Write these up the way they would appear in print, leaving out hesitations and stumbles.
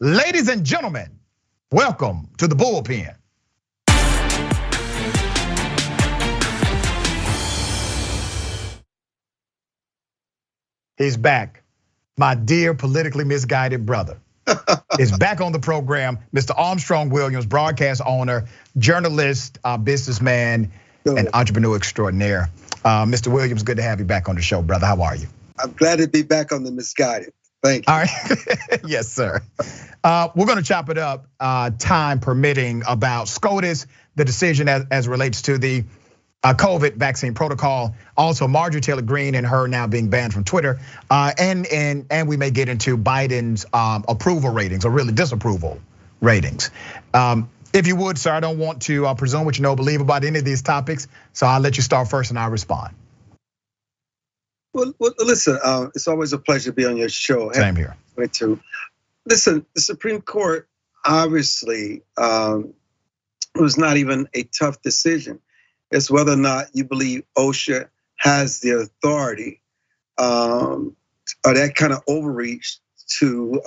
Ladies and gentlemen, welcome to the Bullpen. He's back. My dear politically misguided brother is back on the program. Mr. Armstrong Williams, broadcast owner, journalist, businessman, and entrepreneur extraordinaire. Mr. Williams, good to have you back on the show, brother. How are you? I'm glad to be back on the misguided. Thank you. All right, yes, sir. We're gonna chop it up, time permitting, about SCOTUS, the decision as relates to the COVID vaccine protocol. Also, Marjorie Taylor Greene and her now being banned from Twitter, and we may get into Biden's approval ratings or really disapproval ratings. If you would, sir, I don't want to presume what you know, believe about any of these topics, so I'll let you start first and I'll respond. Well, listen, it's always a pleasure to be on your show. Same here. Listen, the Supreme Court obviously was not even a tough decision. It's whether or not you believe OSHA has the authority or that kind of overreach to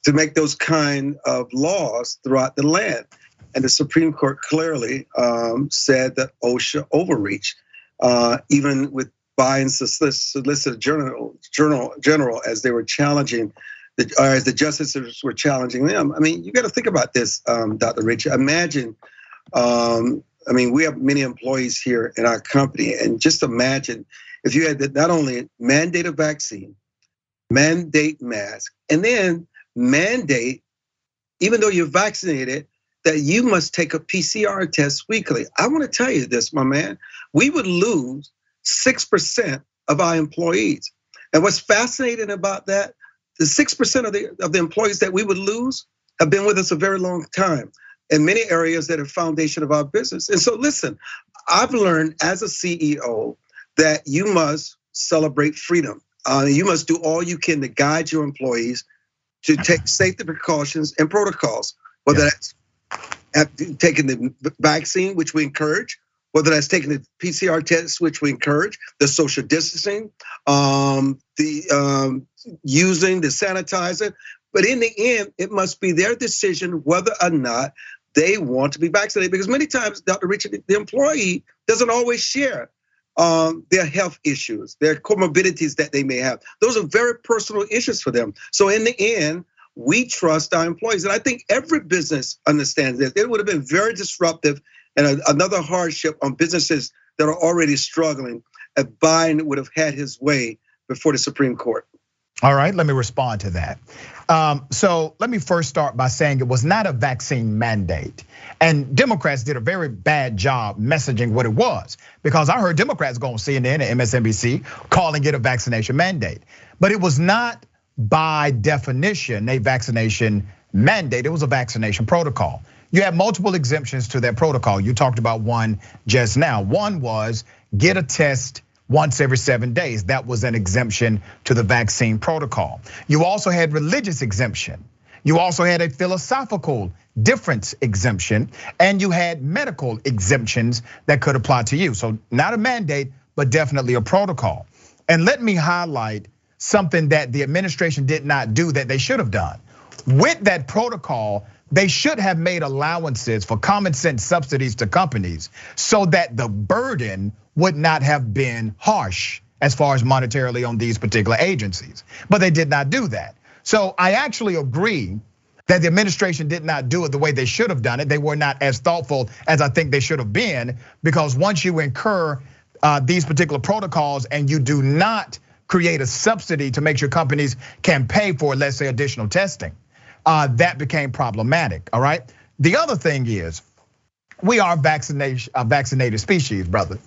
make those kind of laws throughout the land. And the Supreme Court clearly said that OSHA overreached. Even with Biden's Solicitor General as they were challenging, as the justices were challenging them. I mean, you got to think about this, Dr. Rich. Imagine, we have many employees here in our company, and just imagine if you had to not only mandate a vaccine, mandate mask, and then mandate, even though you're vaccinated, that you must take a PCR test weekly. I want to tell you this, my man. We would lose 6% of our employees. And what's fascinating about that, the 6% of the employees that we would lose have been with us a very long time in many areas that are foundation of our business. And so listen, I've learned as a CEO that you must celebrate freedom. You must do all you can to guide your employees to take safety precautions and protocols, whether that's taking the vaccine, which we encourage, whether that's taking the PCR test, which we encourage, the social distancing, the using the sanitizer. But in the end, it must be their decision whether or not they want to be vaccinated. Because many times, Dr. Richard, the employee doesn't always share their health issues, their comorbidities that they may have. Those are very personal issues for them. So in the end, we trust our employees. And I think every business understands this. It would have been very disruptive and another hardship on businesses that are already struggling if Biden would have had his way before the Supreme Court. All right, let me respond to that. So let me first start by saying it was not a vaccine mandate. And Democrats did a very bad job messaging what it was, because I heard Democrats go on CNN and MSNBC calling it a vaccination mandate. But it was not by definition a vaccination mandate, it was a vaccination protocol. You had multiple exemptions to that protocol. You talked about one just now. One was get a test once every 7 days. That was an exemption to the vaccine protocol. You also had religious exemption. You also had a philosophical difference exemption, and you had medical exemptions that could apply to you. So not a mandate, but definitely a protocol. And let me highlight something that the administration did not do that they should have done. With that protocol, they should have made allowances for common sense subsidies to companies so that the burden would not have been harsh as far as monetarily on these particular agencies. But they did not do that. So I actually agree that the administration did not do it the way they should have done it. They were not as thoughtful as I think they should have been, because once you incur these particular protocols and you do not create a subsidy to make sure companies can pay for, let's say, additional testing, that became problematic, all right? The other thing is, we are a vaccinated species, brother.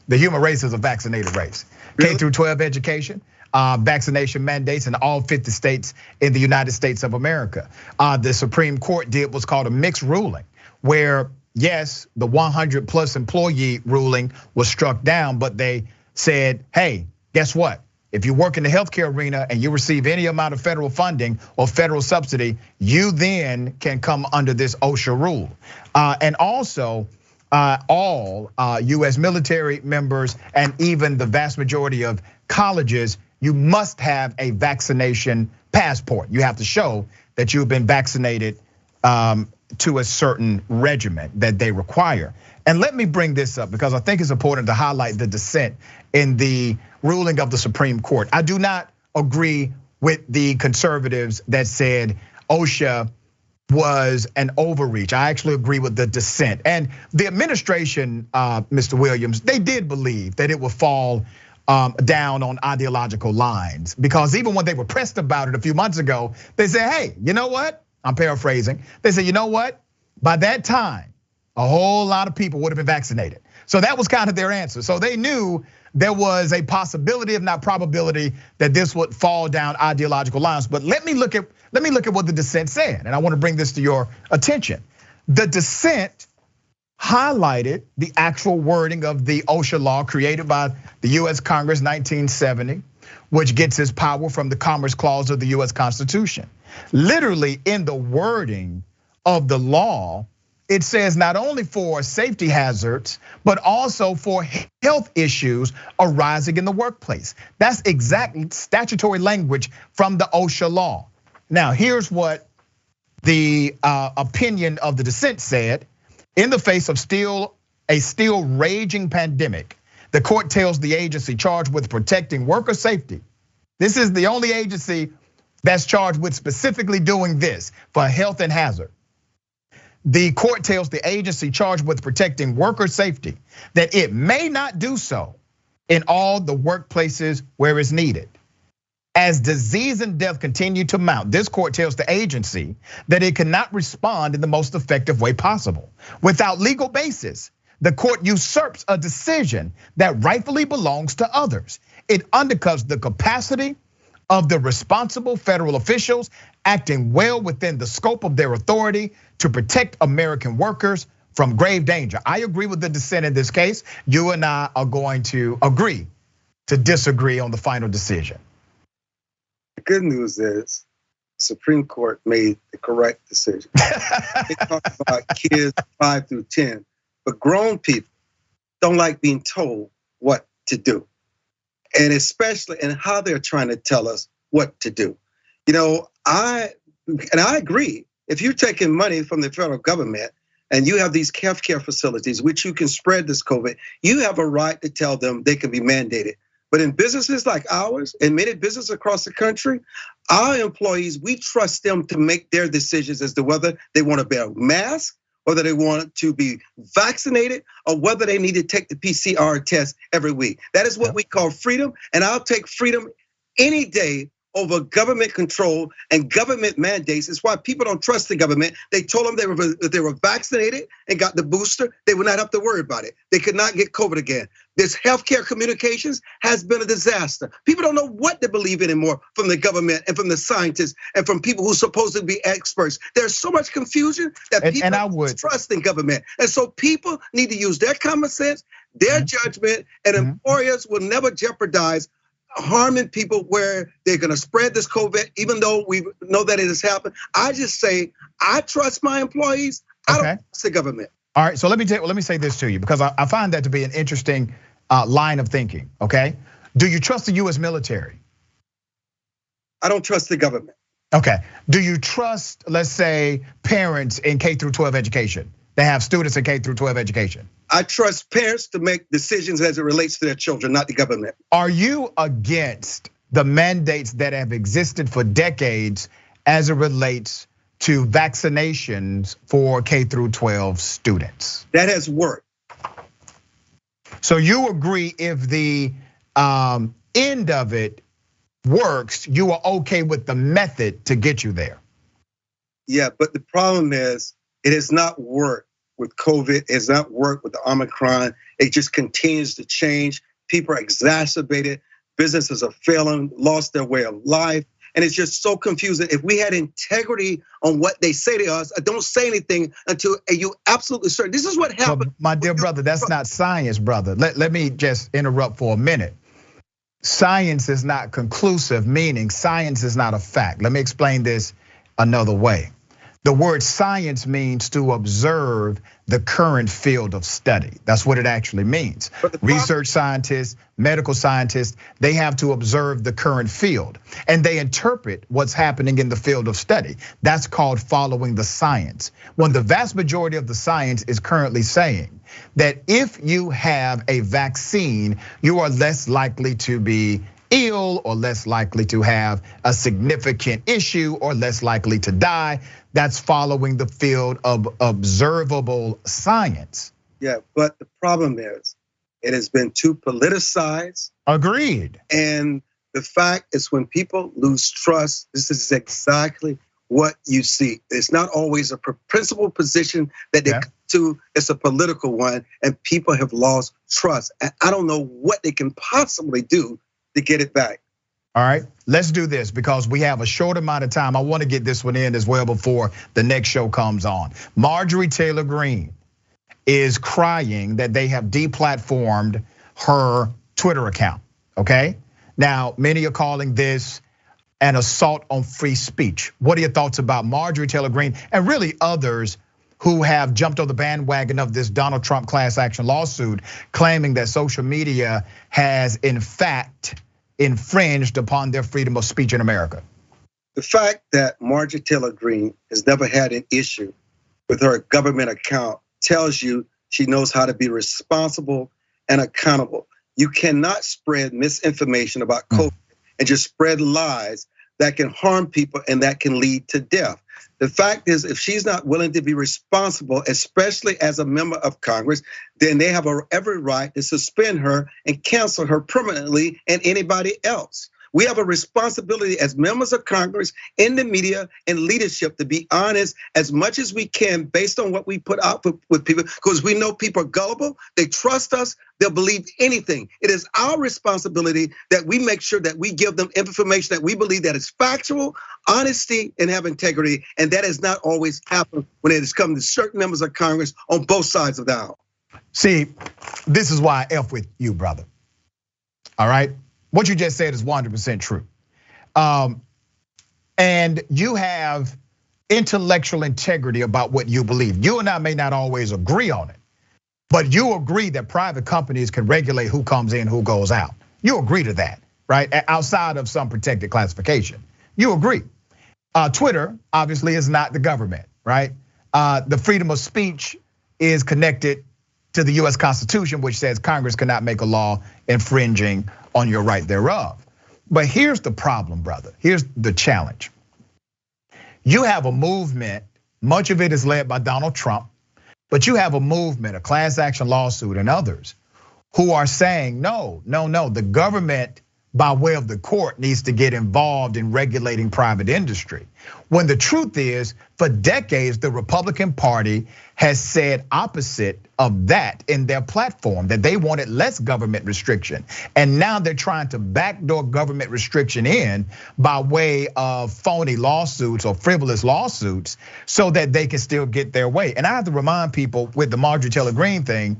The human race is a vaccinated race. Really? K through 12 education, vaccination mandates in all 50 states in the United States of America. The Supreme Court did what's called a mixed ruling, where yes, the 100 plus employee ruling was struck down, but they said, hey, guess what? If you work in the healthcare arena and you receive any amount of federal funding or federal subsidy, you then can come under this OSHA rule. And also, all US military members and even the vast majority of colleges you must have a vaccination passport. You have to show that you've been vaccinated to a certain regimen that they require. And let me bring this up because I think it's important to highlight the dissent in the ruling of the Supreme Court. I do not agree with the conservatives that said OSHA was an overreach. I actually agree with the dissent. And the administration, Mr. Williams, they did believe that it would fall down on ideological lines, because even when they were pressed about it a few months ago, they said, hey, you know what? I'm paraphrasing. They said, you know what? By that time, a whole lot of people would have been vaccinated. So that was kind of their answer. So they knew there was a possibility, if not probability, that this would fall down ideological lines. But let me look at what the dissent said, and I want to bring this to your attention. The dissent highlighted the actual wording of the OSHA law created by the US Congress 1970, which gets its power from the Commerce Clause of the US Constitution. Literally in the wording of the law, it says not only for safety hazards, but also for health issues arising in the workplace. That's exactly statutory language from the OSHA law. Now, here's what the opinion of the dissent said. In the face of a still raging pandemic, the court tells the agency charged with protecting worker safety. This is the only agency that's charged with specifically doing this for health and hazard. The court tells the agency charged with protecting worker safety that it may not do so in all the workplaces where it's needed. As disease and death continue to mount, this court tells the agency that it cannot respond in the most effective way possible. Without legal basis, the court usurps a decision that rightfully belongs to others. It undercuts the capacity of the responsible federal officials acting well within the scope of their authority to protect American workers from grave danger. I agree with the dissent in this case. You and I are going to agree to disagree on the final decision. The good news is the Supreme Court made the correct decision. They talk about kids 5 through 10, but grown people don't like being told what to do. And especially in how they're trying to tell us what to do. I agree. If you're taking money from the federal government and you have these healthcare facilities which you can spread this COVID, you have a right to tell them they can be mandated. But in businesses like ours, and many businesses across the country, our employees, we trust them to make their decisions as to whether they want to wear a mask, whether they want to be vaccinated, or whether they need to take the PCR test every week. That is what we call freedom, and I'll take freedom any day over government control and government mandates. It's why people don't trust the government. They told them if they were vaccinated and got the booster, they would not have to worry about it. They could not get COVID again. This healthcare communications has been a disaster. People don't know what to believe anymore from the government and from the scientists and from people who supposed to be experts. There's so much confusion that people don't trust in government. And so people need to use their common sense, their judgment, and employers will never jeopardize harming people where they're gonna spread this COVID, even though we know that it has happened. I just say, I trust my employees, I don't trust the government. All right, so let me say this to you, because I find that to be an interesting line of thinking, okay? Do you trust the US military? I don't trust the government. Okay, do you trust, let's say, parents in K through 12 education? They have students in K through 12 education. I trust parents to make decisions as it relates to their children, not the government. Are you against the mandates that have existed for decades as it relates to vaccinations for K through 12 students? That has worked. So you agree if the end of it works, you are okay with the method to get you there? Yeah, but the problem is it has not worked with COVID, it has not worked with the Omicron. It just continues to change. People are exacerbated, businesses are failing, lost their way of life. And it's just so confusing. If we had integrity on what they say to us, don't say anything until you absolutely certain. This is what happened. My dear brother, that's not science, brother. Let me just interrupt for a minute. Science is not conclusive, meaning science is not a fact. Let me explain this another way. The word science means to observe the current field of study. That's what it actually means. Research scientists, medical scientists, they have to observe the current field and they interpret what's happening in the field of study. That's called following the science. When the vast majority of the science is currently saying that if you have a vaccine, you are less likely to be ill or less likely to have a significant issue or less likely to die. That's following the field of observable science. Yeah, but the problem is it has been too politicized. Agreed. And the fact is when people lose trust, this is exactly what you see. It's not always a principled position that they come to, it's a political one, and people have lost trust. And I don't know what they can possibly do to get it back. All right, let's do this because we have a short amount of time. I want to get this one in as well before the next show comes on. Marjorie Taylor Greene is crying that they have deplatformed her Twitter account, okay? Now, many are calling this an assault on free speech. What are your thoughts about Marjorie Taylor Greene and really others who have jumped on the bandwagon of this Donald Trump class action lawsuit, claiming that social media has in fact infringed upon their freedom of speech in America? The fact that Marjorie Taylor Greene has never had an issue with her government account tells you she knows how to be responsible and accountable. You cannot spread misinformation about COVID and just spread lies that can harm people and that can lead to death. The fact is, if she's not willing to be responsible, especially as a member of Congress, then they have every right to suspend her and cancel her permanently and anybody else. We have a responsibility as members of Congress, in the media and leadership to be honest as much as we can based on what we put out with people, because we know people are gullible, they trust us, they'll believe anything. It is our responsibility that we make sure that we give them information that we believe that is factual, honesty, and have integrity. And that has not always happened when it has come to certain members of Congress on both sides of the aisle. See, this is why I F with you, brother. All right? What you just said is 100% true. And you have intellectual integrity about what you believe. You and I may not always agree on it, but you agree that private companies can regulate who comes in, who goes out. You agree to that, right? Outside of some protected classification. You agree. Twitter obviously is not the government, right? The freedom of speech is connected to the US Constitution, which says Congress cannot make a law infringing on your right thereof. But here's the problem, brother. Here's the challenge. You have a movement, much of it is led by Donald Trump, but you have a movement, a class action lawsuit and others who are saying, no, the government by way of the court needs to get involved in regulating private industry. When the truth is, for decades, the Republican Party has said opposite of that in their platform, that they wanted less government restriction. And now they're trying to backdoor government restriction in by way of phony lawsuits or frivolous lawsuits so that they can still get their way. And I have to remind people with the Marjorie Taylor Greene thing,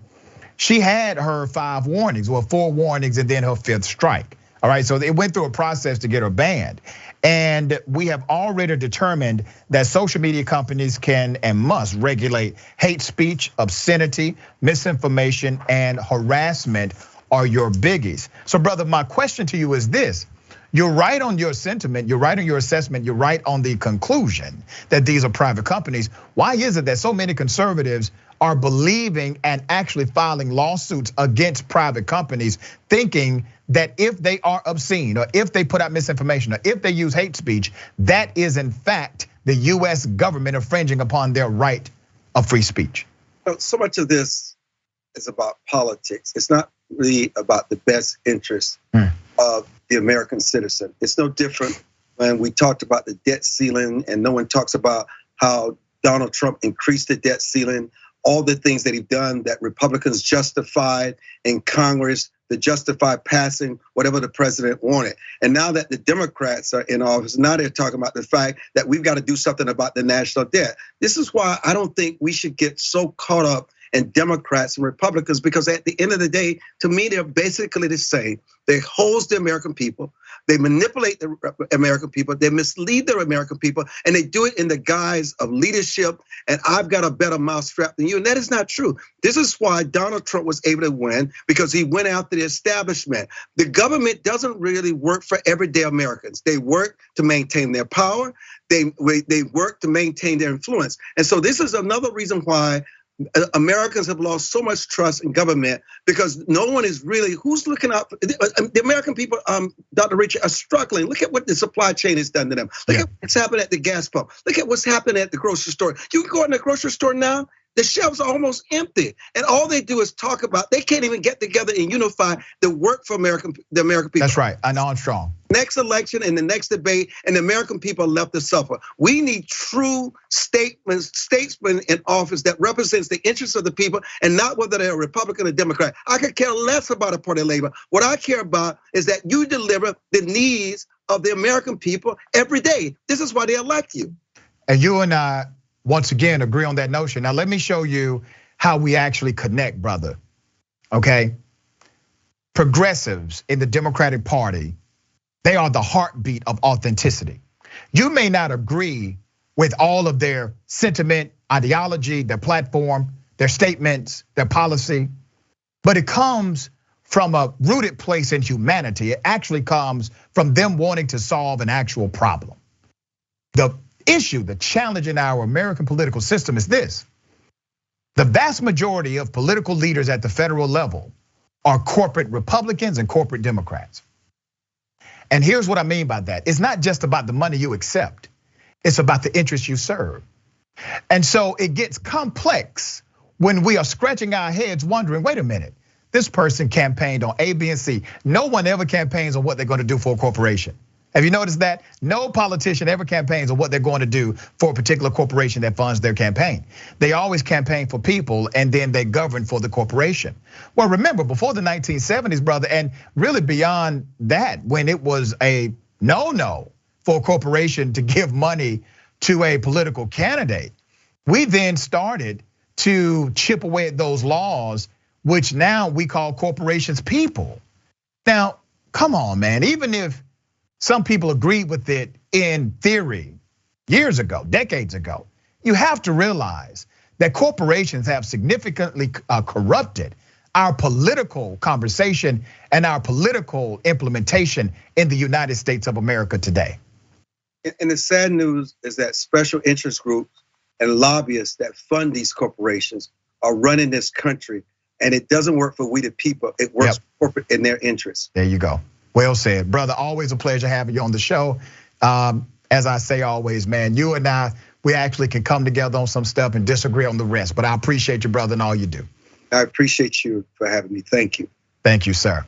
she had her 5 warnings, well, 4 warnings and then her 5th strike. All right, so it went through a process to get her banned. And we have already determined that social media companies can and must regulate hate speech, obscenity, misinformation, and harassment are your biggies. So brother, my question to you is this. You're right on your sentiment, you're right on your assessment, you're right on the conclusion that these are private companies. Why is it that so many conservatives are believing and actually filing lawsuits against private companies, thinking that if they are obscene or if they put out misinformation or if they use hate speech, that is in fact the US government infringing upon their right of free speech? So much of this is about politics. It's not really about the best interest of the American citizen. It's no different when we talked about the debt ceiling and no one talks about how Donald Trump increased the debt ceiling, all the things that he's done that Republicans justified in Congress to justify passing whatever the president wanted. And now that the Democrats are in office, now they're talking about the fact that we've got to do something about the national debt. This is why I don't think we should get so caught up in Democrats and Republicans, because at the end of the day, to me, they're basically the same. They host the American people. They manipulate the American people, they mislead the American people, and they do it in the guise of leadership, and I've got a better mousetrap than you, and that is not true. This is why Donald Trump was able to win, because he went after the establishment. The government doesn't really work for everyday Americans. They work to maintain their power, they work to maintain their influence. And so this is another reason why Americans have lost so much trust in government, because no one is really, who's looking out for the American people, Dr. Richard, are struggling. Look at what the supply chain has done to them. Look at what's happened at the gas pump. Look at what's happening at the grocery store. You can go in the grocery store now, the shelves are almost empty. And all they do is talk about, they can't even get together and unify the work for the American people. That's right, I know Armstrong. Next election and the next debate, and the American people are left to suffer. We need true statesmen in office that represents the interests of the people, and not whether they're a Republican or Democrat. I could care less about a party labor. What I care about is that you deliver the needs of the American people every day. This is why they elect you. And you and I, once again, agree on that notion. Now let me show you how we actually connect, brother, okay? Progressives in the Democratic Party, they are the heartbeat of authenticity. You may not agree with all of their sentiment, ideology, their platform, their statements, their policy, but it comes from a rooted place in humanity. It actually comes from them wanting to solve an actual problem. The issue, the challenge in our American political system is this: the vast majority of political leaders at the federal level are corporate Republicans and corporate Democrats. And here's what I mean by that. It's not just about the money you accept, it's about the interests you serve. And so it gets complex when we are scratching our heads wondering, wait a minute, this person campaigned on A, B, and C. No one ever campaigns on what they're gonna do for a corporation. Have you noticed that? No politician ever campaigns on what they're going to do for a particular corporation that funds their campaign. They always campaign for people and then they govern for the corporation. Well, remember, before the 1970s, brother, and really beyond that, when it was a no-no for a corporation to give money to a political candidate, we then started to chip away at those laws, which now we call corporations people. Now, come on, man, even if some people agreed with it in theory years ago, decades ago, you have to realize that corporations have significantly corrupted our political conversation and our political implementation in the United States of America today. And the sad news is that special interest groups and lobbyists that fund these corporations are running this country, and it doesn't work for we the people, it works for corporate in their interests. There you go. Well said, brother. Always a pleasure having you on the show. As I say always, man, you and I, we actually can come together on some stuff and disagree on the rest. But I appreciate you, brother, and all you do. I appreciate you for having me. Thank you. Thank you, sir.